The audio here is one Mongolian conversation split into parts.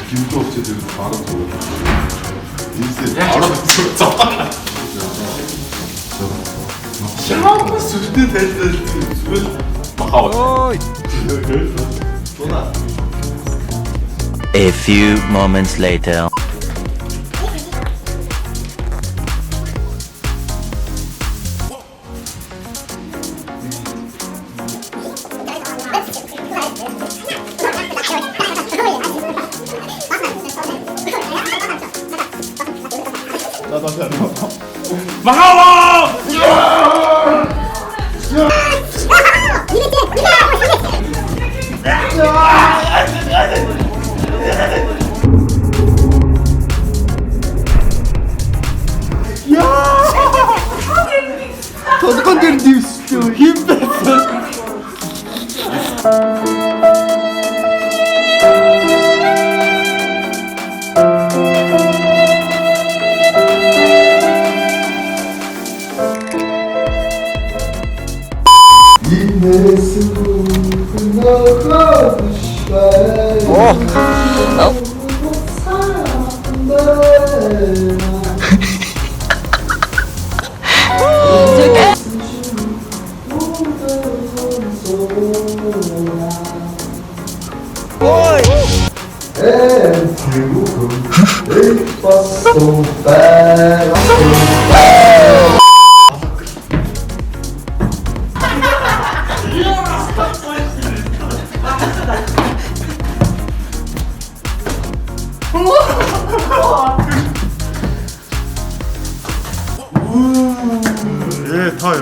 김도 없이 지금 바로 보여. 인생 알아봤어. 샤워 수트 됐어. 마카오. A few moments later. 도둑한테는 니 힘 뺐어. 다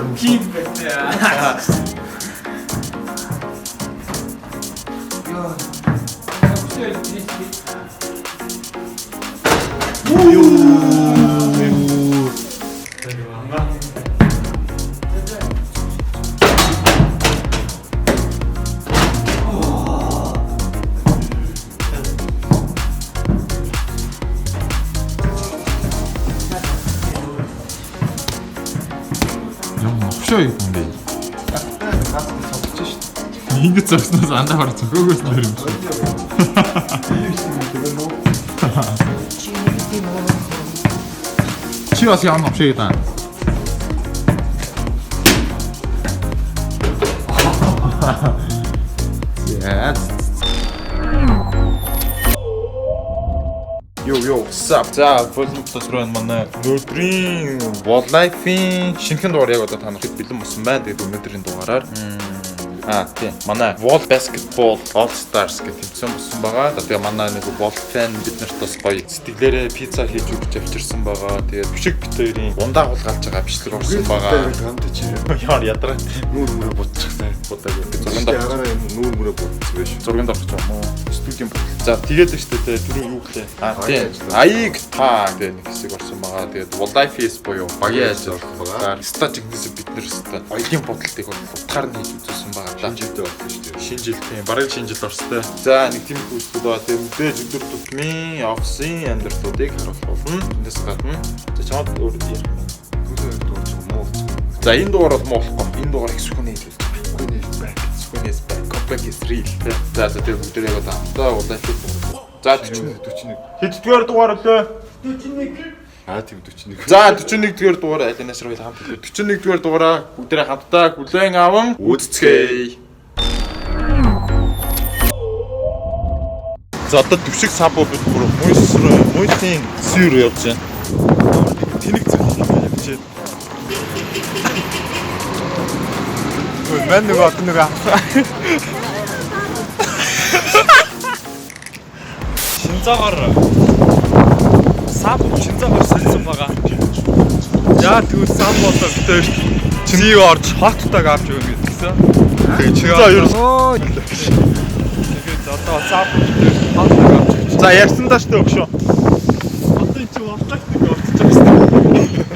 Yapışıyor değil. İngilizce çalıştınız anne var çok özlerim. Çiğası yandım şeyden. Yes. Yo, sup? За, боловсрол руу манай өнөөдрийн Wildlife-ийн шинэхэн дугаар яг одоо танахад бэлэн болсон байна. Тэгээд өнөөдрийн дугаараар тийм манай Wall Basketball All Stars гэх тэмцээн болсон байгаа. Тэгээ манай нэг Wall fan бид нарт бас гоё сэтгэлээрээ пицца хийж өгч авчирсан байгаа. Тэгээд бишиг битэрийн ундаа хулгайлж байгаа бичлэг орсон байгаа. Яар ядраа нүүр мөрө будчихсан. Будаа гэдэг. Нүүр мөрө будчихсан биш. Зурганд орчих юм уу? Студийн бодол. За тэгээд нь шүү дээ түрүү юу гэлээ. Тийм. Аяг та гэдэг нэг хэсэг орсон байгаа. Тэгээд Wildlife буюу багийн ажил байгаа. Статикнээс бид нэр өстэй аягийн бодолтыг утгаар нь хийж үзсэн байгаа. Шинжилтэй болсон шүү дээ. Шинжил тийм бараг шинжил орстой. За нэг тийм хүсэлт байгаа. Тэгээд мэдээж өдөр тутмын офисын амьдралуудыг харуулах болно. Эндээс гадна за чамд өөр ярих. За энэ дугаар бол муулахгүй. Энэ дугаар их сүхний хэлж байгаа. Сүхнээс back. Complex is real. За тэгээд бүгдээ яг одоо Wildlife. За 41. Хэддгээр дугаар лөө? 41. Тийм 41. За 41-р дугаар алинаас руу хамт хэлээ. 41-р дугаараа бүгдээ хамтдаа хүлээн аван үзцгээе. За одоо төвшиг сабуу бид бүр мөсийн сүүр явж байна. Тэнэг зүйл явж байна. Мэн нэг Шинцаагаар сав шинцаагаар солисон байгаа. Яа тэгвэл сав болоо битээр чиний орж хоттойг авч өгнө гэсэн. Тэгээ чи за юу тэгээд одоо сав битээр хоттойг авч өгч. За ярьсандаа штэ өгшөө. Одоо чи хоттойг авчихсан шүү дээ.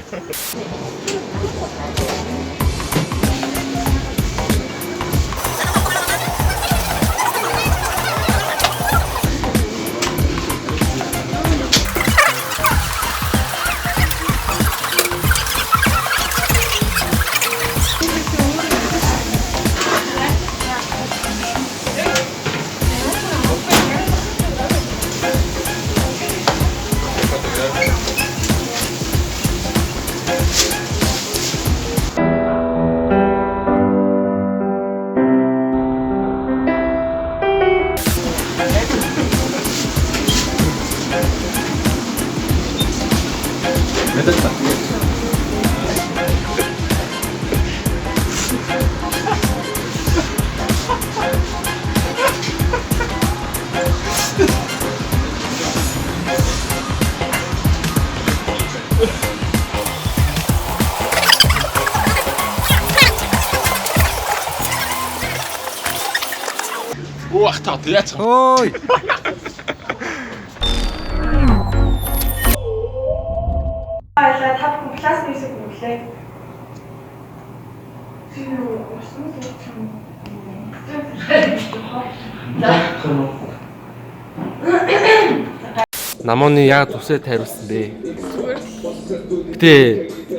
Уах та яач. Ой. Айлаа та бүхэн класс мьюзик үлээ. Намооны яг тусаа тайруулсан бэ? Гэтэ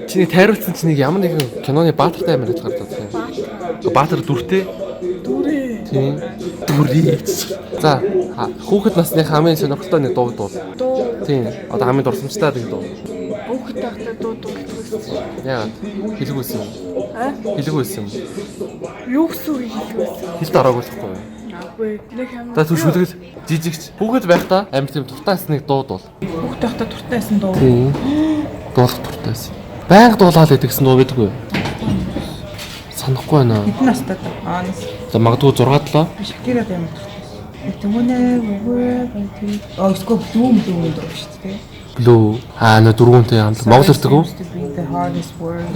чиний тайруулсан чинь ямар нэгэн киноны баатартай амар гэж гардаг тийм. Баатар дүртэй. Дүрээ. Тийм. Дүрээ. За хүүхэд насны хамгийн сонирхолтой нэг дуу дуу. Тийм. Одоо хамгийн дурсамжтай нэг дуу. Хүүхэд тахтай дуу гэдэг. Яагаад? Хэлгүйсэн юм. Хэлгүйсэн юм. Юу гэсэн үг хэлвэсэн? Хэлд араагүй л байхгүй юу? Аагүй. Нэг юм. За түр шүлгэл жижигч. Хүүхэд байхдаа амар тийм дуртайс нэг дуу дуу. Хүүхэд тахтай туртайсан дуу. Тийм. Дуулах дуртайс. Байнга дуулаад идэгсэн дуу гэдэг үү? Санахгүй байна. Хэдэн настай та? Нас. За магадгүй 6-7. Шакирад ямар туртайсан. Тэмүнэ өгөө. Скоп дүүм дүү дуу шүү дээ. Блүү. Нөө дөрвөнтэй хамт Монгол ирдэг үү? The hardest word.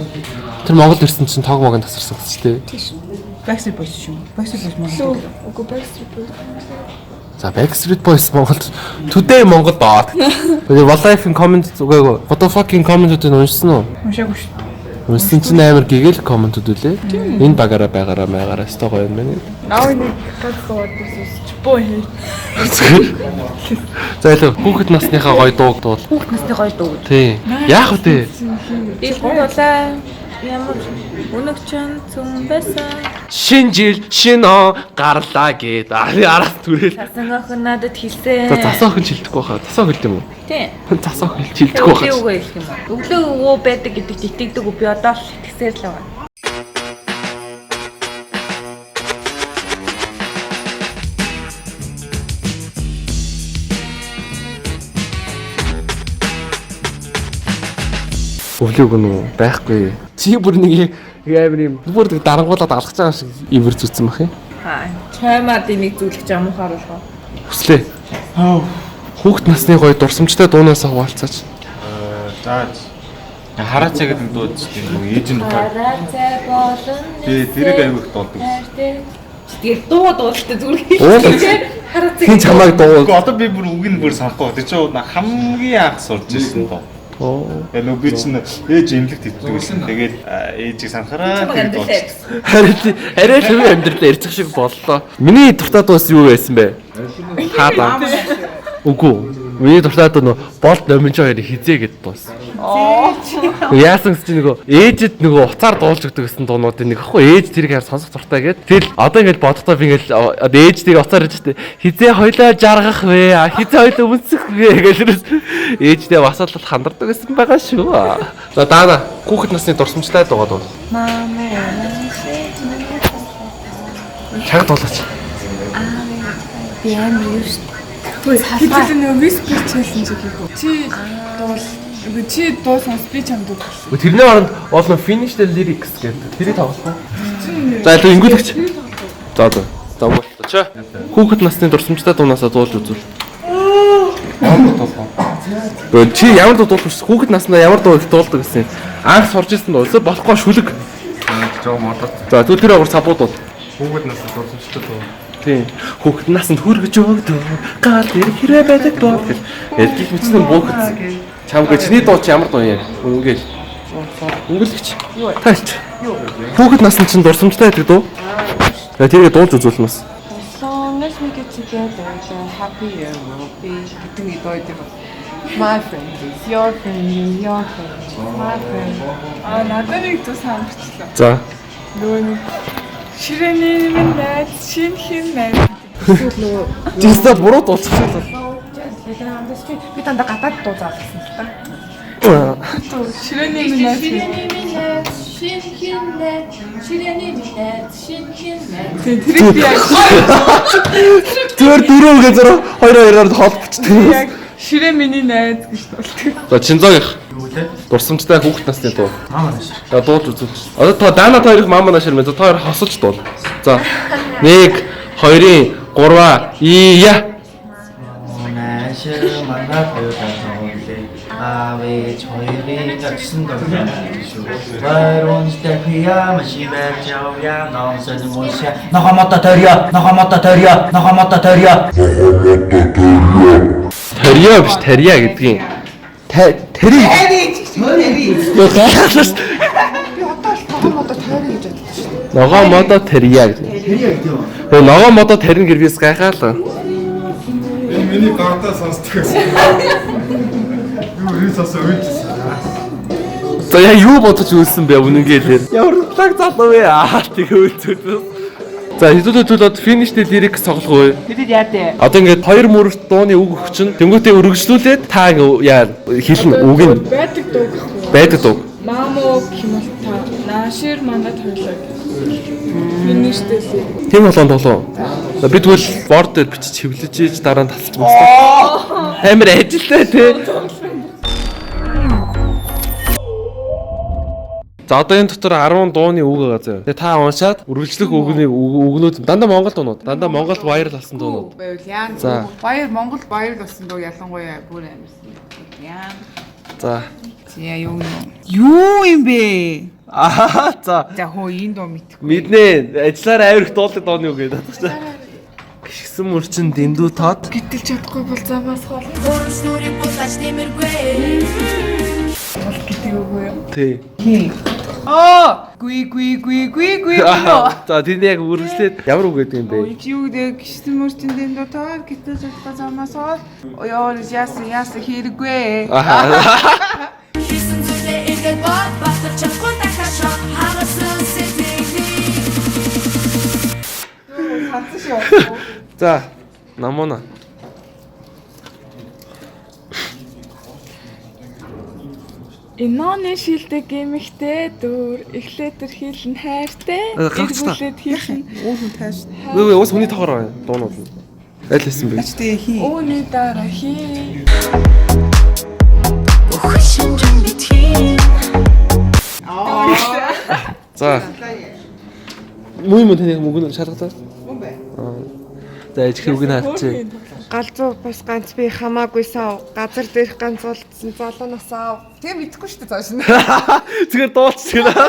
Тэр Монгол ирсэн чинь тоог могийн тасарсан шүү дээ. Backstreet Boys шүү. Backstreet Boys Монгол. Үгүй Backstreet Boys. За Backstreet Boys Монгол Today Монгол доод. Тэгээ Life-ийн коммент зүгээгүй. Photo fucking комментуудыг уншсан уу? Уншаагүй шүү. Уншсан чинь амар гэгэл комментууд үлээ. Энэ багаараа байгаараа маягараа өстой гоё юм байна. Наа нэг гадсууд үзэж боо хээ. За илүү хүүхэд насныхаа гоё дууг дуул. Хүүхэд насны гоё дуу. Тий. Яах вэ? Дулаа ямар өнөг чан цүн байсан. Шинэ жил шинэ он гарлаа гээд араас түрэл. Засан охин надад хэлсэн. За засаа охин хилдэхгүй хаа. Засаа хэлдэм үү? Тийм. Засаа охин хилдэхгүй Өглөө хаа. үгүй хэлэх юм уу? Өглөө өвөө байдаг гэдэг итгэдэг үү? Би одоо л итгэсээр л байгаа. Өглөөг нь байхгүй. Чи бүр нэг амар юм бүр дарангуулаад алхаж байгаа шиг ивэр зүтсэн бах юм. Аа. Чаймаад энийг зүйлж байгаа муу харуулгаа. Хүслээ. Хүүхэд насны гоё дурсамжтай дуунаас хуваалцаач. За хараач гэдэг дуу тийм ээж нь тухай. Хараацай болон. Тэрийг аягүй их дуулдаг. Тэгээд дуу дуулалтаа зүгээр Уулаа. хараацай. Хин чамайг дуу. Гэхдээ одоо би бүр үг нь бүр санахгүй. Тэр чинь хамгийн анх сурж ирсэн дуу. Нөгөө би чинь ээж эмнэлэгт итдэг байсан. Тэгээд ээжийг санахаараа тэр дуулсан. Арай л хэвээр амьдралаа ярьчих шиг боллоо. Миний дуртай дуус юу байсан бэ? Хаада. Үгүй. Миний дуртай дуу нөө болт номинч хоёрыг хизээ гэд дуус. Яасан гэж нөгөө ээжэд нөгөө уцаар дуулж өгдөг гэсэн дуунуудын нэг ахгүй ээж тэрийг яар сонсох дуртай гэд. Тэгэл одоо ингэж бодохдоо би ингэж ээжтэйг уцаар гэж штэ хизээ хоёлоо жаргах вэ? Хизээ хоёлоо үнсэх вэ гэж ээжтэй басаал хандардаг гэсэн байгаа шүү. За даана хүүхэд насны дурсамжтай дуугаад бол. Чаг дуулаач. Би амар юу шүү. Хэдүүлээ нөгөө whisper challenge хийх үү? Чи дуу сонс би чамд үг. Тэрний оронд олон finish the lyrics гэдэг. Тэрийг тоглох уу? За илүү ингэдэгч. За за. За боллоо. Чи хүүхэд насны дурсамжтай дуунаасаа дуулж үзвэл. Чи ямар дуу дуулах вэ? Хүүхэд наснаа ямар дуу их дуулдаг гэсэн. Анх сурж ирсэн дуу. Эсвэл болохгүй шүлэг. Жоо модод. За тэр авар сапууд бол. Хүүхэд насны дурсамжтай дуу. Тийм. Хүүхэд насанд хүргэж өгдөг. Гал тэр хэрэг байдаг дуу гэл. Эдгийх бичсэн бүхэц. Чамгаа чиний дуу чи ямар дуу юм? Ингээл. Ингэлгч. Таач. Хүүхэд насанд чинь дурсамжтай байдаг дуу. Тэгээ тэрийг дуулж үзүүлнэ бас. Long as we get together, the happier we'll be. Гэдэг нэг дуу байдаг. My friend is your friend, your friend, my friend. Надад нэг дуу санагчлаа. За. Нөгөө нэг ширээний минь найз, шинхэн найз. Жиста буруу дуулчихлаа. Би танд гадаад дуу заалгасан л та. Ширээний минь найз. Тэрийг би яг Тэр дөрөв гэж зураа 2-2-оор холбочтой. яг ширээ миний найз гэж дуулдаг. За Чинзоогийнх. Дурсамжтай хүүхэд насны дуу. За дуулж үзүүлж. Одоо та Дана хоёрыг мама нашир мэн. За та хоёр хосож дуул. За 1 2 3 ия. Манайш манайд хоёулаа тоглоё. 너의 저에게 같은 걸로 외로운 시대 피하면 시베 저야 넘서는 못이야 너가 맞다 대리야 너가 맞다 대리야 너가 맞다 대리야 대리야 биш 대리야 гэдгийг 대리 Юу гайхалтай. Би одоо л том одоо тойроо гэж бодчих шүү дээ. Ногоо модо тэрия гэдэг. 대리야 гэдэг. Нөгөө ногоо модо тэрэн гэр бис гайхаалаа. Миний гартаа сонсдог гэсэн. Юу юу сонсоо үйдсэн. За яа юу бодож үлсэн бэ үнэнгээл. Ямар лаг залуу вэ? Тэгээ үлцээ. За хэдүүлээд финиш дээр директ цоглох уу? Тэдэд яа дээ? Одоо ингээд хоёр мөрөлт дууны үг өгч чинь тэнгуүтээ өргөжлүүлээд та яа хэлнэ үг нь байдаг дуу гэхгүй. байдаг дуу. Мамо химэлта наашир манад хойлоо. Фиништэй л. Тийм болон толоо. Бид тэгвэл борд дээр бичиж хэвлэж ийж дараа нь тасалж байна. Амар ажилтай тий. За одоо энэ дотор 10 дууны үг байгаа зөө. Тэгээ та уншаад үргэлжлэх үгнүүд дандаа монгол дуунууд, дандаа монгол баяр болсон дуунууд. Байвал яа. За. Баяр Монгол баяр болсон дуу ялангуяа бүр амарсан. Яа. За. Зя юу юм бэ? Аа за. За хөө энэ дуу мэдхгүй. Мэднэ. Ажиллаар авирах дуулын дууны үг гэдэг чинь. Гişгсэн мөрчин дэндүү тод. Гэтэл чадахгүй бол замаас хол. Гэдэг үгүй юу? Тий. Гүи. За тэнд яг үргэлжлээд ямар үг гэдэг юм бэ? Юу гэдэг гişсэн мөрчин дэндүү тоо гэтэл чадахгүй замаас хол. Яа хэрэггүй. Хийсэн зүйлээ эргээд бод батар чадахгүй дахиад хагалсан сэтгэлийг. За намуна. Инооны шилдэг гэмхтэй дүр эхлээд төрхийлэн хайртай. Эргүүлээд хийхэн. Уул тааш. Үгүй ус хүний тоогоор байна дуунууд нь. Аль хэлсэн бэ? Ачтээ хий. Үүний дараа хий. За. Муу юм таны мөнгө шалгацаа. Мөн бай. За ижих үг нь хаачих. Галзуу бас ганц би хамаагүй сав. Газар дээрх ганц болцсон залуунаас аав. Тэгээ мэдхгүй шүү дээ цааш нь. Зүгээр дуулчихлаа.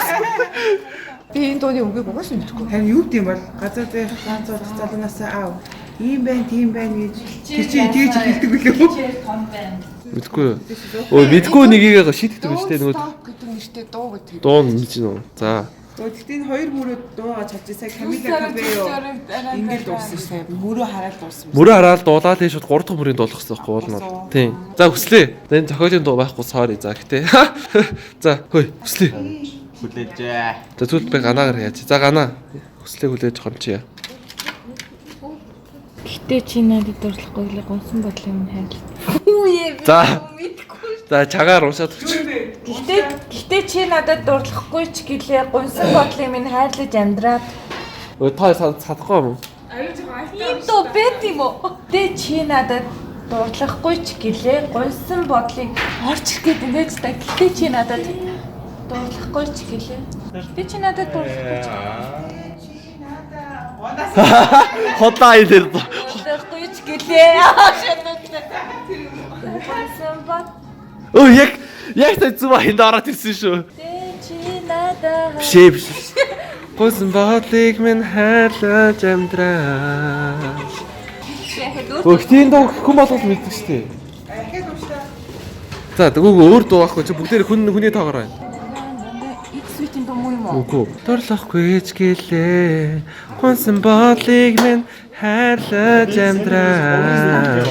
Би энэ дууны үгийг угааш мэдхгүй. Харин юу гэдэм бол газар дээрх ганц болцсон залуунаас аав. Ийм байна, тийм байна гэж тэр чинь тэгж хэлдэг үлээ. Мэдгүй юу? Өө мэдгүй нэгийг шийддэг юм шүү дээ нөгөө гэдэг нэртэй дуу гэдэг. дуу нь мэдэж байна уу? За. Гэхдээ энэ хоёр мөрөд дуугаа чадчих сая Камила Кабео ингэж дууссан шүү дээ. Мөрөө хараад дууссан. Мөрөө хараад дуулаад тийш 3 дахь мөрийн дуулах гэсэн байхгүй болно. Тийм. За хүслээ. Энэ зохиолын дуу байхгүй sorry за гэтээ. За хөөе хүслээ. Хүлээжээ. За зүйл би ганаагаар яаж. За ганаа. Хүслээ хүлээж хомчия. Гэтэ чи надад дурлахгүй л гонсон бодлоо юм хайр. За. За чагаар уушаад өгч. Гэтэ чи надад дурлахгүй ч гэлээ гонсон бодлыг минь хайрлаж амьдраад. Өө та садахгүй юм уу? Ийм дуу бэт юм уу? Гэтэ чи надад дурлахгүй ч гэлээ гонсон бодлыг орч ирэх гээд ингэж та. Гэтэ чи надад дурлахгүй ч гэлээ. Гэтэ чи надад дурлахгүй ч Хотлаа идэр. дурлахгүй ч гэлээ. Гонсон бод Өө яг та зүг хинд ороод ирсэн шүү. чи надад Биш. Гойсон бодлыг минь хайрлаж амьдраа. Өгтийн дуу хүн болгол мэддэг шүү дээ. За тэгвэл өөр дуу байхгүй чи бүгдээр хүний тоогоор байна. Иксвитийн дуу юм уу? Үгүй. Дурлахгүй ч гэлээ. Гойсон бодлыг минь хайрлаж амьдраа.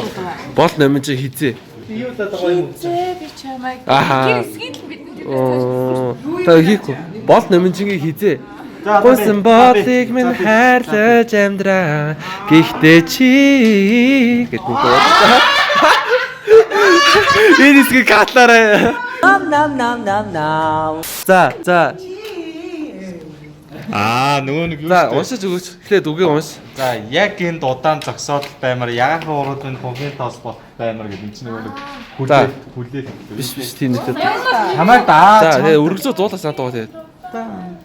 Бол номын чи хизээ. би чамайг Ахаа. хэсгийг л бидний Та хийхгүй. Бол номинчингийн хизээ. Гойсон бодлыг минь хайрлаж амьдраа. Гэхдээ чи гэдэг нь дуу. Энэ хэсгийг катлаарай. За. Нөгөө нэг юу За вэ? уншиж өгөөч. Эхлээд үгийг унш. За яг энэ удаан зогсоол баймар ягахан урууд энэ бүхний тоос баймар гэдэг чинь нөгөө нэг хүлээх. Биш тийм нэтэй. Хамаа даа. За тэгээ үргэлжлүү дуулаас надад тэгээ.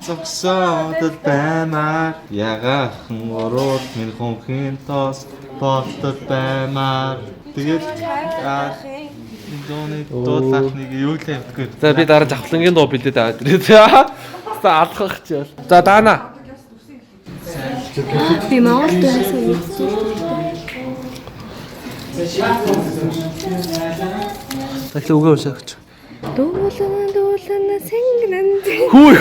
Зогсоол баймар ягахан урууд энэ бүхний тоос болтод баймар. Тэгээд Дууны дуудлах нэг юу л явах гээд. За би дараа жавхлангийн дуу бэлдээд аваад ирээ. За алхах чийл. За даана. Би Монгол дуусан мэдсэн. Дахиад үгээ уушаач. Дуулан сангинанд. Хүү.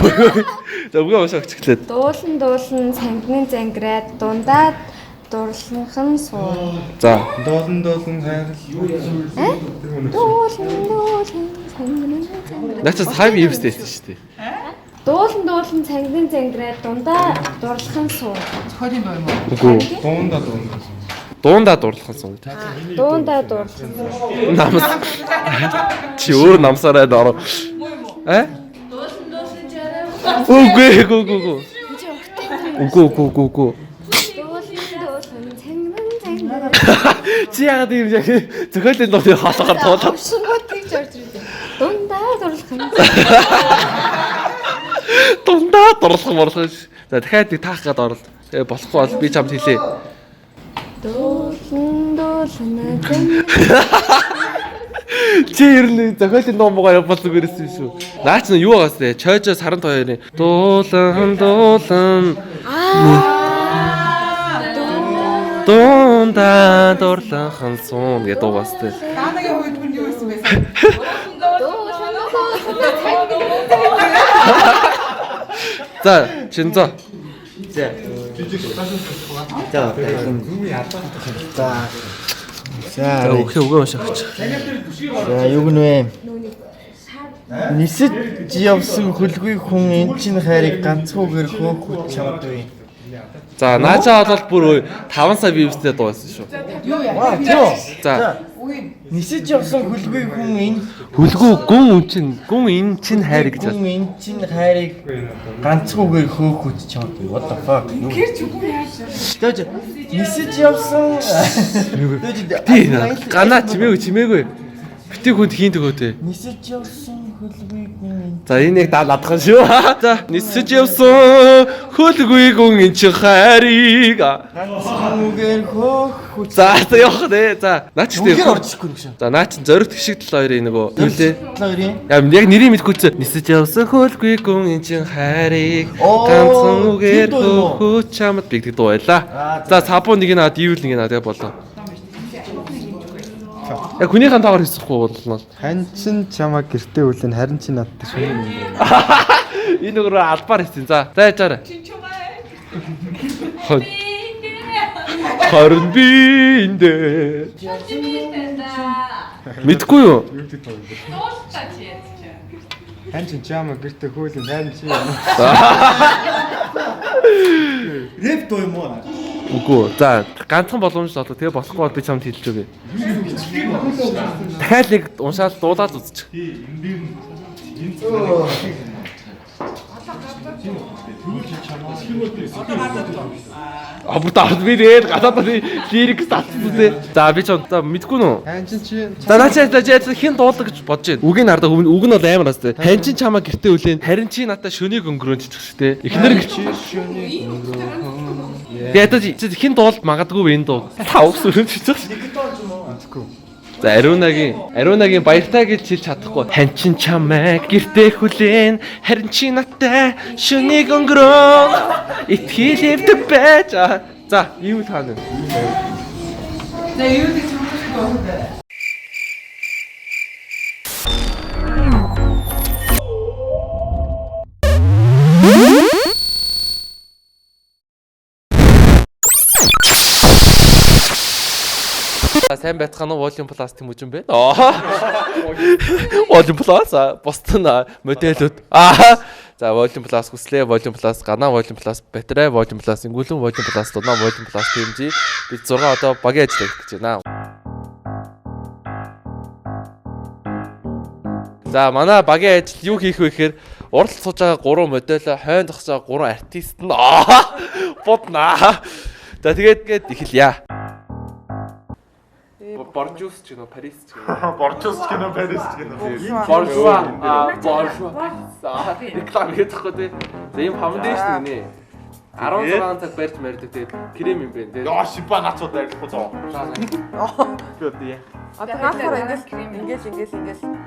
За үгээ уушаач гэлээд. Дуулан сангинан зангираад дундаад дурланхан суу. За. Дуулан хайрал. Дуулан сангинан зангираад. Наач хайм ивстэй шүү дээ. Дуулан сангинан зангираад дундаа дурланхан суу. Зохиолын дуу юм уу? Үгүй. Дуундаа дурлах юм. Дундаа дурланхан. Намс. Чи өөр намсараа дөрөө. Үгүй. Үгүй. Чи яагаад юм яг зохиолын дууны хаалгаар дуулаад Шингүүд тийж орж ирдэ. Дундаа дурланхан. дундаа дурлах. За дахиад нэг таах гээд орол. Тэгээ болохгүй бол би чамд хэлээ. Дуулан Чи ер нь зохиолын дуу муугаа явбал зүгээр байсан шүү. Наач нь юу байгаас те? Чойжо сарант хоёрын дуулан дундаа дурланхан суун гэдэг дуу бас те. Даанагийн хувьд хүн юу гэсэн байсан? За чинзо. За. За. Өөхөө уушаач. За юу гэнэ вэ? Нисэж явсан хөлгүй хүн энэ чинь хайрыг ганцхуугаар хөөхөж чаддгүй. За наачаа бол бүр 5 сая вьюстэй дуу байсан шүү. За. Нисэж явсан хөлгүй хүн энэ Хүлгүү гүн энэ чинь хайр гэж хүн энэ чинь хайрыг ганцхуугаар хөөхөж чаддгүй. What the fuck? Гэр ч үгүй яаж. Тэгэж нисэж явсан тий ганаа чимээгүй. Битгий хүнд хийн төгөөтэй. нисэж явсан хөлгүй хүн За энэ яг даадах шүү. За нисэж явсан хөлгүй гүн энэ чинь хайрыг. ганцхуугаар хөөхөж. За явах нэ. За наач Үнээр тийм. орчихгүй юм шиг. За наач зориг тгшиг тал хоёрын нөгөө зүйлээ. Хоёрын Яг нэрийг мэдгүй ч нисэж явсан хөлгүй гүн энэ чинь хайрыг Оо, ганцхан үгээр тэр дуу юм уу? хөөхөж чамд бигдэг дуу байлаа. За сабуу нэг наад ивэл нэг наад яг болоо. Яг хүнийхэн таагаар хийсэхгүй болно. Хань чин чамаа гэртээ үлэн харин чи надтай шүн юм. Энэ нөгөө албаар хийсэн. За яачаарай. Харин би эндэ. Мэдгүй юу? Хань чин чамаа гэртээ хөлн харин чи. рэп дуу юм уу? Үгүй. За ганцхан боломж олоо. Тэгээ болохгүй бол би чамд хэлж өгье. Дахиад нэг уншаад дуулаад үзчих. Абутаа би тэгээд гадаад лирик татсан үү. За би ч одоо мэдгүй нүү. Хань чин чи За наачаа хин дуулах гэж бодож байна. Үг нь ардаа үг нь бол амар настай. Хань чин чамаа гэртээ үлээн харин чи надад шөнийг өнгөрөөнд ч шүү дээ. Эхнэр шөнийг ядаж хин дуулд магадгүй энэ дуу. Тав сүрэн чиж байгаа. За Арунагийн баяртай гэж хэлж чадахгүй. Хань чин чамаа гэртээ хүлээн харин чи надад шөнийг өнгөрөө итгэлэвд байж. За юу таана. За юу гэж юм бэ? Сайн байцгаана уу Volume Plus тийм үжин бэ? Volume Plus бостон модельүүд. За Volume Plus хүслээ, Volume Plus ганаа, Volume Plus батарей, Volume Plus ингүүлэн, Volume Plus дунаа, Volume Plus TMG бид 6 одоо багийн ажил хийх гэж байна. За манай багийн ажил юу хийх вэ гэхээр уралд сууж байгаа 3 модель, хойнд зогсож байгаа 3 артист нь боднаа. За тэгээд эхэлье. Боржус ч гэнэ Парис ч гэнэ. Борчус ч гэнэ Парис ч гэнэ. Боржуа. Реклам хийх гэхгүй тий. За ийм хамдэн шүү дээ. 16 цаг барьж мэрдэг тэгээд крем юм бэ тэгээд. Яа шипа начууд арилахгүй зоо. Good яа. Одоо наахаар ингээл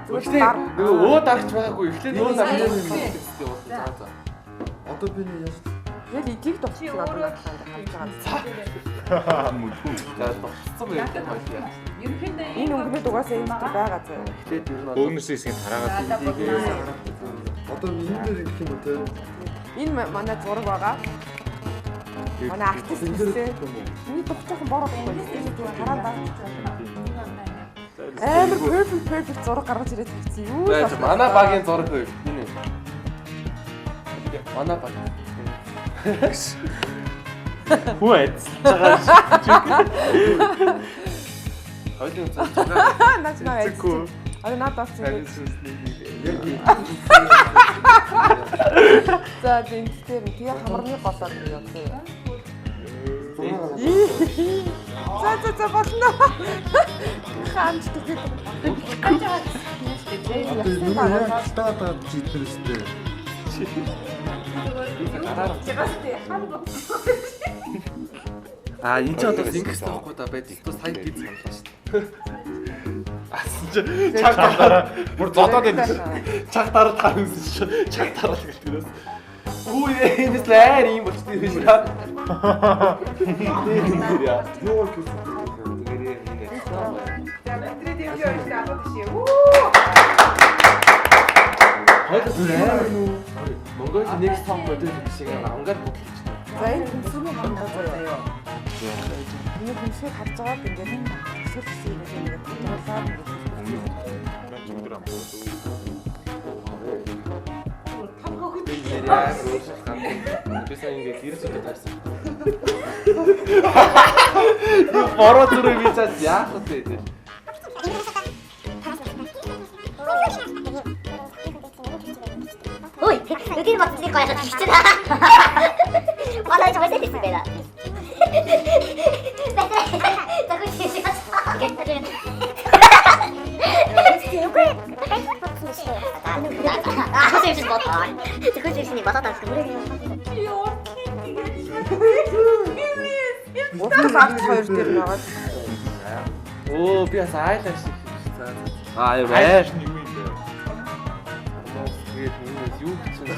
Зүгээр таар. Нөгөө өө дарч байгаагүй. Эхлээд өө дарч байгаа. Одоо би нэг яаш. яг игийг дууссан одоо надад харж байгаа. За дууссан байх юм байна. Энэ өнгөнд угаасаа энэ байгаа зөө. Эхлээд ер нь Бөөгнөс хэсгийг тараагаад Одоо энэ дээр ирэх юм уу те? Энэ манай зураг байгаа. Манай артист хэлээ. Миний дугчаахан бороо байхгүй. Энэ зүгээр хараад байна. Амар perfect зураг гаргаж ирээд хэлсэн юу? байж манай багийн зураг байв. Энэ. Манай баг. Хүү айцлаа. Хоёрын Наач наа. Аа надад авсан. За дэнтээр тэгээ хамарны болоод явсан. За болно. Хаамч тэгээ. Стаатаа читрээстэй. А энэ ч одоо ингэс таахгүй да байдаг. Тус сайн гид саналаа шүү дээ. Асан чи чаг дараа бүр зодоод байдаг. Чаг дараа таамсан чи чаг дараа л гэлтээс. Үгүй энэ слайд юм болчих тийм шээ. Юу гэсэн. Монгол нэг том модель шиг ангаар бодлоо. За энэ хүнсний хамтаа заяа. Энэ хүнсийг харж байгаад ингээд эсвэл ингээд тулаад Бисаа ингээд гэрэл зүгт таарсан. Юу бороо зүрх бицаад яах вэ? Ой, 여기는 막 찍을 거야. 진짜. 정말 세겠습니다. 자꾸 지시가 хоёр дээр байгаа. Оо би бас айлаа шиг. Аа яа байж Юу юм бэ? тэгээд энэ юу гэсэн юм.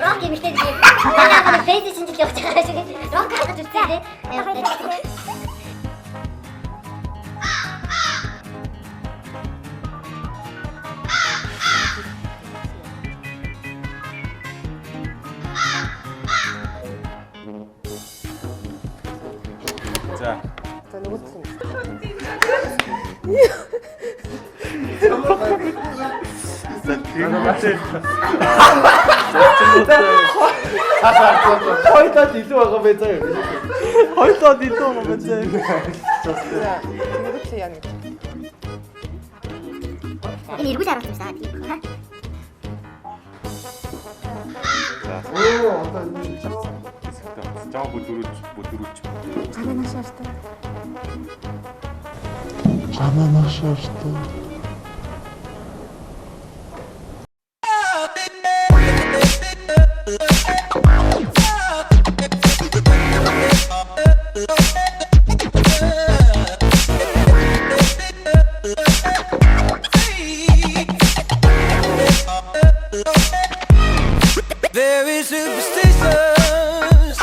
럭키 밑에 내가 페이스 진짜 기억자가지고 럭키 하나 줄 텐데 За. За нөгөөт За тэгмээ. Хоёулаа илүү байгаа байх заа. хоёлоо илүү байгаа байж. За нөгөөт яа нэг. ini ibu cara tuh saat itu Оо одоо энэ Жаа бүдүрүүлж. Жанаа нашааштай. Жанаа нашааштай. Very superstitious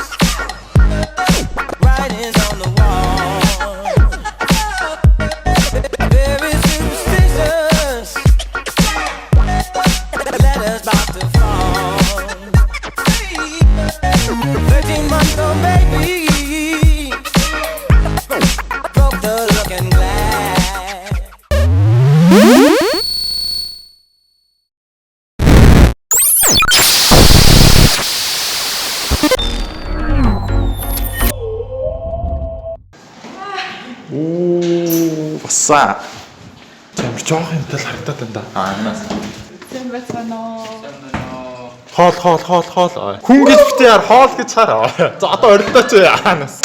writings on the wall. Very superstitious letters about to fall. 13-month-old baby broke the looking glass. Басаа. Ямар жоох юм тэл харагдаад байна да. Анаас. Сайн байна уу? Хоол. Хүн гэж битээ яар хоол гэж хараа. За одоо орилдооч яанаас.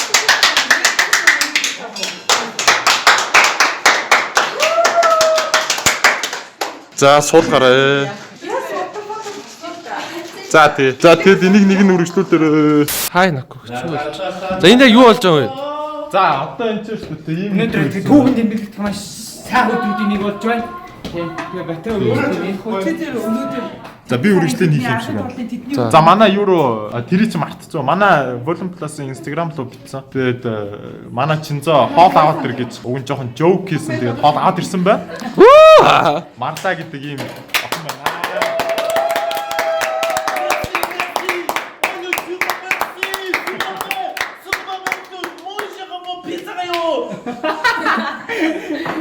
За суулгаарай. За тэгээд энийг нэг нь үргэлжлүүлээрэй. Хай нako. За энэ юу болж байгаа вэ? За одоо энэ ч шүү дээ ийм Өнөөдөр түүхэн тэмдэглэх маш сайхан өдрүүдийн нэг болж байна. Тэгээ батаа өнөөдөр За би үргэлжлэн хийх юм шиг байна. За манай юу руу тэрий ч мартчихв. Манай Volume Plus-ын Instagram руу бичсэн. Тэгээд манай Чинзо хоол аваад ир гэж өгөн жоохон joke хийсэн. Тэгээд хоол аваад ирсэн байна. Марта гэдэг ийм охин байна.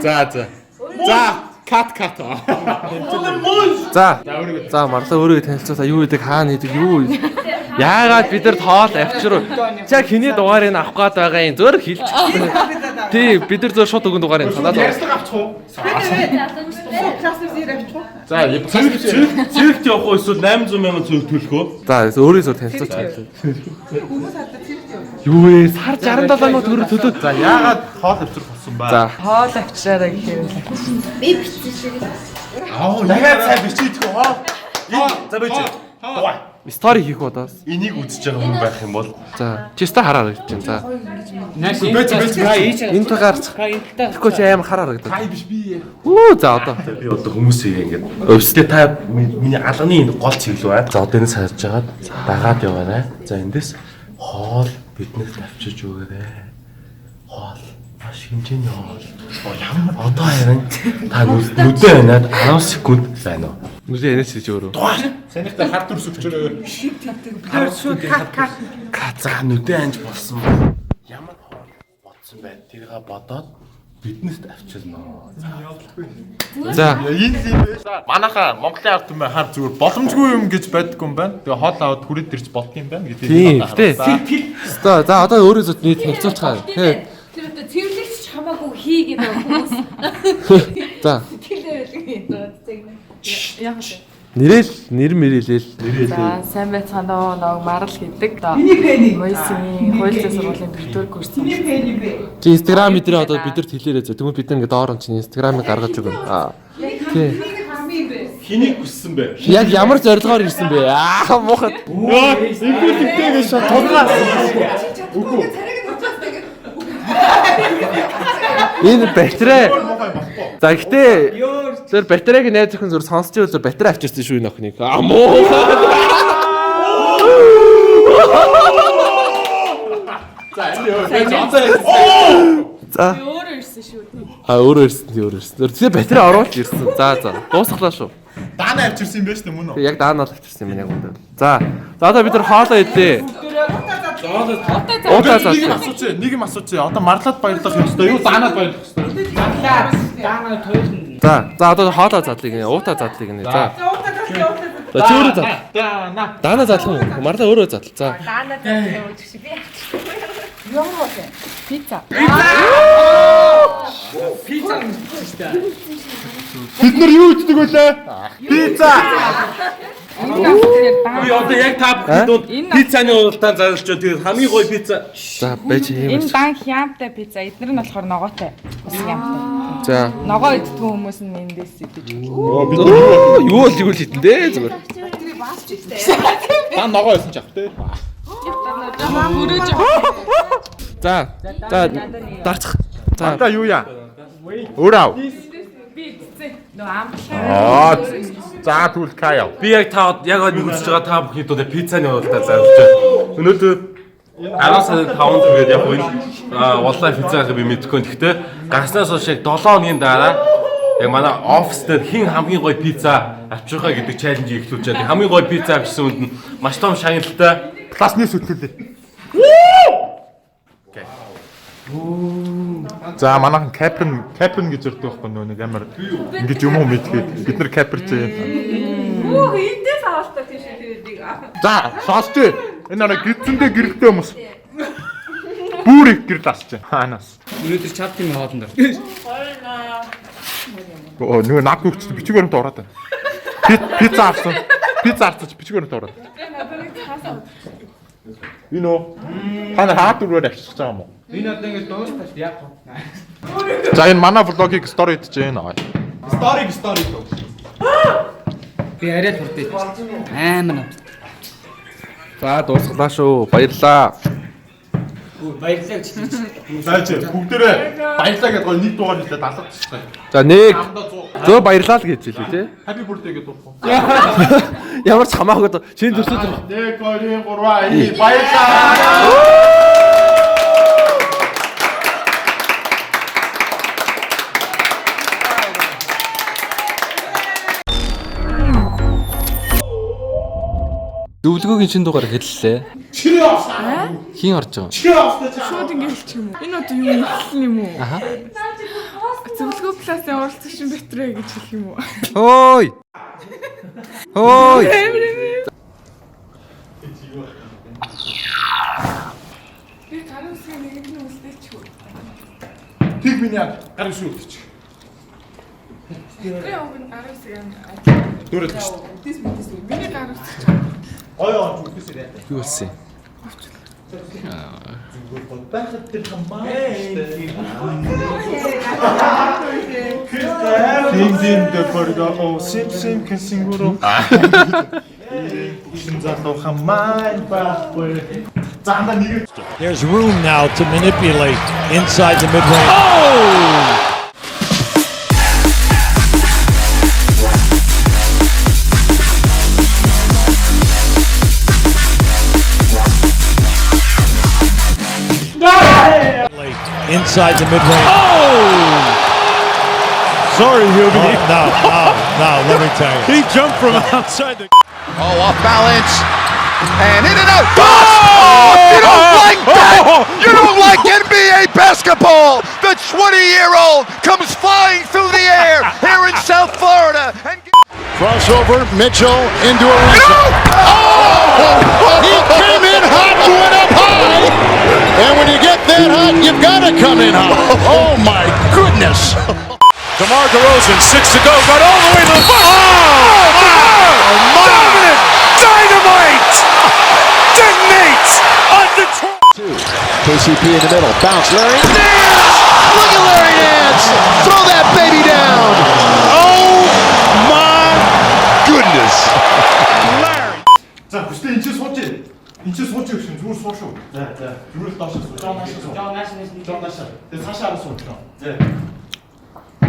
За кат. За марлаа өөрийгөө танилцуулаа. Юу гэдэг хаана хийдэг юу? Яагаад бид нар тоол авчируу? Чаа хэний дугаарыг авах гээд байгаа юм? Зөөр хэлчих. Тий, бид нар зөөр шууд өгөн дугаарыг санаад байна. За цэгт явах уу эсвэл 800 сая цэг төлөх үү? За өөрөөсөө танилцуулж байгаа. Юу вэ? Сар 67 нуу төгрөг төлөө. За яагаад хоол авчрах болсон ба? За Хоол авчираа гэхээр Би бичсэн шиг. Ягаад цай бичиж хоо? За бич. стори хийх удаас. Энийг үзэж байгаа хүн байх юм бол За чиста хараа гэж чинь. За бич. энэ тугаар тэгэхгүй чи амар хараа гэдэг. Тай биш би. За одоо Би одоо хүмүүсээ ингээд өвсдөө та миний алганы гол чиглэл байна. За одоо энэ сарж жагаад дагаад яваарай. За эндээс хоол биднэрт авчиж өгөөрэй. Хоол маш хэмжээний хоол. Ямар одоо харин та нүдээ ханаад 10 секунд байна уу? нүдээ энэс хийж өөрөө. Санийхтай хар дүрс өгчөөрэй. За нүдээ анж болсон. Ямар хоол бодсон бай. Тэрийг бодоод биднэрт авчирна. За Энэ юм биш. Манайха Монголын ард түмэн хар зүгээр боломжгүй юм гэж байдаггүй юм байна. Тэгээ хоол аваад хүрээд ирж бодсон юм байна гэдэг. За одоо өөрөө зөв нэг танилцуулж байгаа. Тэ. Тэр одоо цэвэрлэгч хамаагүй хий гэдэг хүмүүс. За нэр мэрэлэл. За сайн байцгаана уу марал гэдэг. Мойсийн хууль сургуулийн битүүр курс. Чи Instagram дээр одоо бидэрт хэлээрэй зөө. Тэгвэл бид нэг доор чинь Instagram-ыг гаргаж өгнө. Тий. Хэнийг хүссэн бэ? Яг ямар зорилгоор ирсэн бэ? Муухай. Игүүл шат тулгаас. Үгүй. Энэ батарей. За гэхдээ зөв батарейг найз охин зөв сонсч ивэл зөв батарей авчирсан шүү энэ охиныг. Муухай. За Өөрөө ирсэн шүү. өөрөө ирсэн. Тэгээ батарей оруулж ирсэн. За дуусглаа шүү. Даана авчирсан юм байна шүү дээ мөн үү? Яг даанаа л авчирсан юм яг үндэ. За одоо бид нар хоолоо идлээ. Уутаа заа. Нэг юм асуучих. Одоо марлаад баярлах юм өстой юу? Даанаад баярлах өстой. даана тойлно. За одоо хоолоо задлыг нэ. Уутаа задлыг нэ. За. За чи өөрөө зад. Даана задлах юм. Марлаа өөрөө задл. За. Даанаа дээр үжих шиг би авчихсан. Юу юм бэ? Пицца. Пицца. Бид нар юу иддэг вүлээ? Пицца. Би одоо яг та бүхэнд пиццаны уралдаан зарлж байгаа. Тэгээд хамгийн гоё пицца. За байж юм. Энэ дан хямтай пицца. Эдгээр нь болохоор ногоотой. Бас хямтай. За. Ногоо иддэг хүмүүс нь эндээс идэж. Юу л хийдэн дээ зүгээр. Та ногоо байсан ч ах тий. За дарчих. За Одоо юу яа? Өөрөө. За түл каяа. Би яг яг нэг үзэж байгаа та бүхний доо пиццаны уралдаан зарлж байна. Өнөөдөр 10 сарын 5-нд тэгээд яг энэ онлайн пиццааг би мэдгүй. Гэхдээ гарснаас хойш яг 7 хоногийн дараа яг манай офис дээр хин хамгийн гоё пицца авчрахаа гэдэг чаленжийг эхлүүлж байгаа. Хамгийн гоё пицца авчихсан үнд нь маш том шагналтай Классны сүтлээ. За манайхан Каприн гэж ярьдаг байхгүй нөө нэг амар ингэж юм уу мэдгээд бид нар Капрч юм. Оо эндээс авалтаа тийш тэрийг. За сонсч. Энэ нараа гидсэндээ гэрэлтэй хүмүүс. Бүр их гэрэл асч. Хаанаас. Өнөөдөр чавтын хоолнд. Нөгөө наг хөвчд бичиг баримт ороод байна. Пицца авсан. Пицца арцаж бичгээр нь ороод. Надад цаасаа. Энэ үү? Хана хаад дөрөөр авчиж байгаа юм уу? Энэ одоо ингэ дуустал яг. За энэ манай влогийг стори хийж байна. Стори дөө. Би арай турдээ. Амар. За дуусглаа шүү. Баярлаа. Баярлалаа гэж хэлж. Заач бүгдээрээ баярлаа гэдэг гоо нэг дугаар хэлээд алгадчихсан. За нэг зөө баярлаа л гэж хэлээ тий. Happy birthday гэдэг уу? Ямар ч хамаагүй доо. Шинэ төрсөд 1 2 3 баярлаа. Дөвлөгөөгийн шинэ дугаар хэллээ. Чирээ авсан. Хин орж байгаа. Чирээ авсан. Шууд ингэ хэлчих юм уу? Энэ одоо юу хэлсэн юм уу? Аха. Зөвлөгөө классын оролцогчийн дотроо гэж хэлэх юм уу? Хөөй. Хөөй. Би гаруусгийн нэг нь үлдээч үү? Тэг миний гар иш үлдчих. Би өгн гаруусгийн Дөрөв шүү. This миний гаруусч. Ой ой үлдээсэй. Юу болсон? Байхад тэр хамаа. Финзин дэпорго о сипсим кэсингуро. Шинзато хамаа байхгүй. Занда нэг. There's room now to manipulate inside the mid-range. Oh! Inside the mid-range. Oh! Sorry, Hugo. No, let me tell you. He jumped from outside the... Oh, off balance. And in and out. Oh! You don't like that! You don't like NBA basketball! The 20-year-old comes flying through the air here in South Florida. And Crossover, Mitchell into a whistle. Oh! He came in hot, went up high. And when you get that hot, you've got to come in hot. Oh, my goodness. DeMar DeRozan, 6 to go, got all the way to the... dominant dynamite! Detonate on Detroit! KCP in the middle, bounce, Larry. Nance! Look at Larry Nance! Throw that baby down! Oh my goodness! Larry! За бүстэ энэ чинь сууж. Энэ чинь сууж гэсэн зүгээр суу шүү. За. Зүгээр л доош суу. Жоо наашаа. Тэгээ цаашаа суу. За.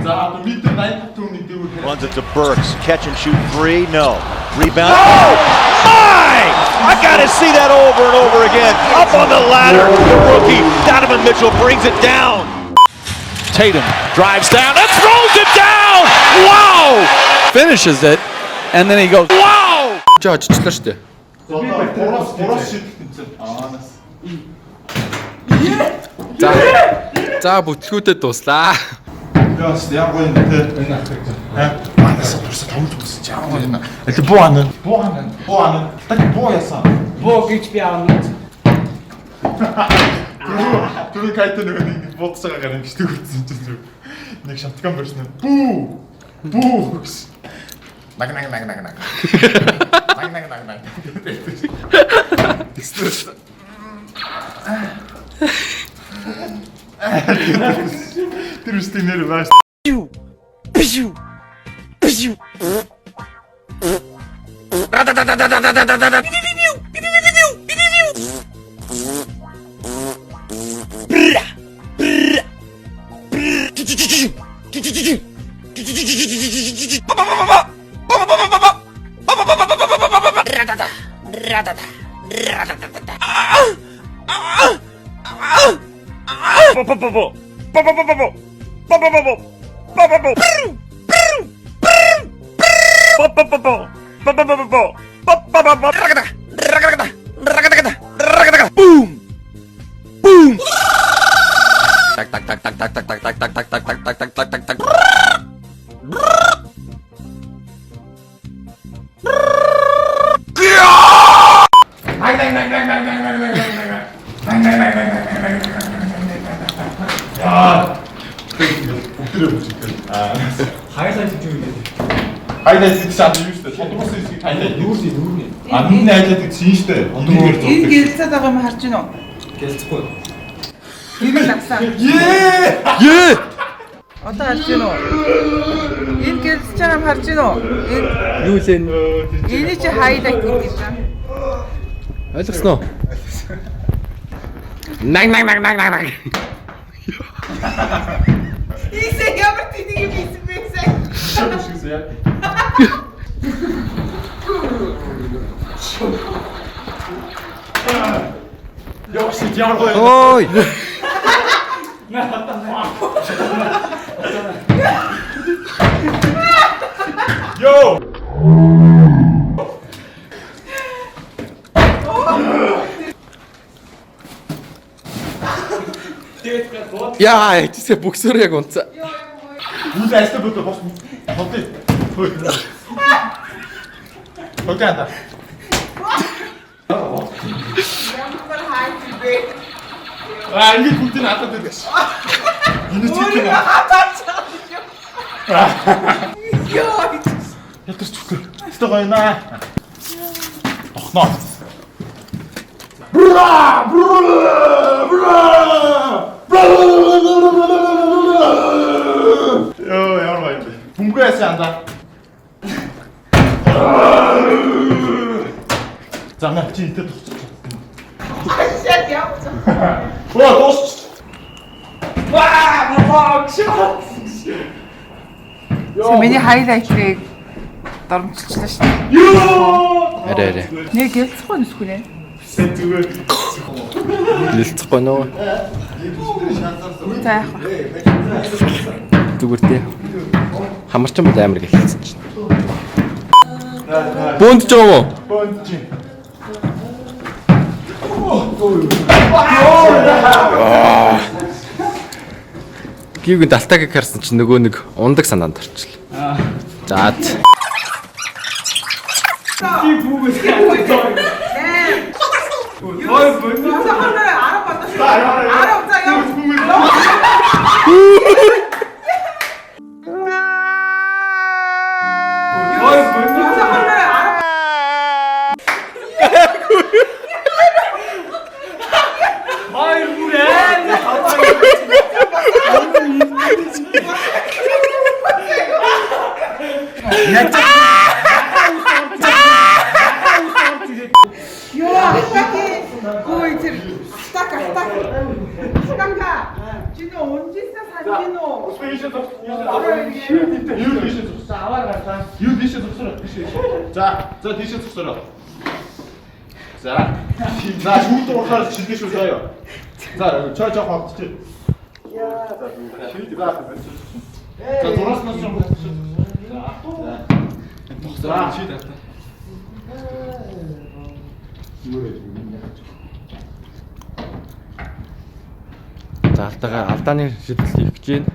За одоо метр 80 төвний дээгүүр. Runs it to Burks, catch and shoot three, no. Rebound. Oh my! I gotta see that over and over again. Up on the ladder, the rookie Donovan Mitchell brings it down. Tatum drives down and throws it down. Wow! Finishes it and then he goes, wow! Жаач члаа штэ. Боros шидэх тэмцээн. Нас. За бүтлгүүдэд дуслаа. Яас яг энэ энэ манаас төрсөн том зүгс чаа энэ. Это буу ана. Так буу ясаа. Боо гэж би аавна. Тэр кайтын нэг бодож байгаа юм шиг үзсэн чинь нэг шаткан барьсан. Бүү. Гэсэн. Наг. Тэр үстэй нэр бааш. Boom! Boom! Хайлайт гэж юу юм бэ? Хайлайт гэж шат юу шүү дээ. Тодорхойсон хэсгийг Нүүрний. Анны айлаад гэсэн штэ. Энэ гэлцээд байгаа юм харж байна уу? Гэлцэхгүй. Энэ лагсаа. Ее. Одоо харж байна уу? Энэ гэлцэж байгаа юм харж байна уу? Энэ Юу лээ? энэ чи хайлайт гэдэг юм. Ойлгосноо? Наг. Ийсээ ямар тэнийг юм ийсэн бэ гэсэн. 역시 디아고. Ой. Yo. Яа, эцэс боксер яг унцаа. Үл айста бод бос. Хотой. Окей анда. Ямар хайж бэ? Ингэ бүгд нь хатаад байдаг ш. Энэ ч юм. Йоо. Ятар чүтээ. Өстө гоё наа. Охноо. Йоо, ямар гоё юм бэ? Бүмгээс анда. Замаа чи идэв тусчих. Шат явц. Оо, тусч. Миний хайлайтрыг дормжчлаа шүү дээ. Йоо! Арай. Нэг гэлцэхгүй нүсгүй нэ. Зүгээр. Нэлцэхгүй нөө. За яах вэ? Зүгээр дээ. Хамарчин бол амар гэлцсэн чинь. Бөөнд ч юм уу? Бөөнд чи. Гівгэн далтагийг харсан чинь нөгөө нэг ундаг санаанд орчлоо. За. Ой, бөөнд. Арав бодсон. Арав за яв. Ой, бөөнд. Ой, Ой, тэр так. Сканка. Чи нөө унжисаа санджин уу? Спешиал юу дэшээ зогсоо. Аваар гартаа. Юу дэшээ зогсоо. За дэшээ зогсоо. За. Шүүд уурахаар чилгээ шүү заяа. За, чой хавтчих. Яа, за. Шийд гах. За, дураснаас юм. За. Шийд авта. За алдааны шийдэл хийх гэж байна.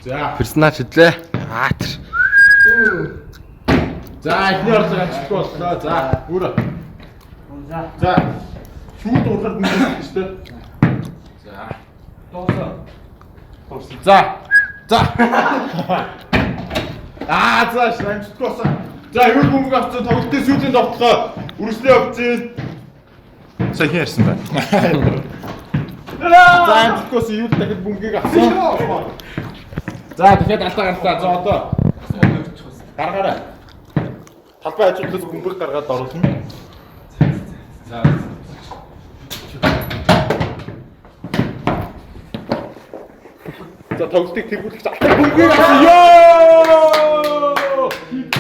За. Персонаж шийдлээ. Аатар. За, эхний орлого амжилттай боллоо. За, үрэ. За. Шүүд уурахаар нэг шүү дээ. За. Дуусаа. За. За, амжилттай болсон. За, юу бөмбөг авцсан тоглолтын сүүлийн тоглолтоо үргэлжлээ явуулсан. Сайн ярьсан байна. За, амжилттай болсон юу дахиад бөмбөгийг авсан. За, дахиад алдаа гарлаа. За, одоо гаргаарай. Талбай хажуудлаас бөмбөг гаргаад оруулна. За. За, тоглолтыг тэргүүлэх алдаа бөмбөгийг авсан. Ёо!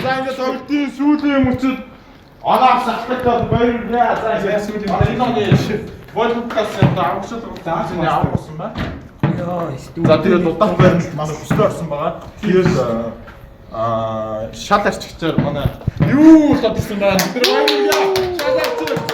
За, ингээд тоглолтын сүүлийн мөчөд оноос автагдаад баярлалаа. За, ингээд сүүлийн оноос Волкас одоо авахшил авсан авсан байна. За, тэгээд удаан байранд манай хүслээ орсон байгаа. Тэгээд шал арчигчаар манай юу болоод ирсэн байна. Тэр баярлалаа. Шал арчиг.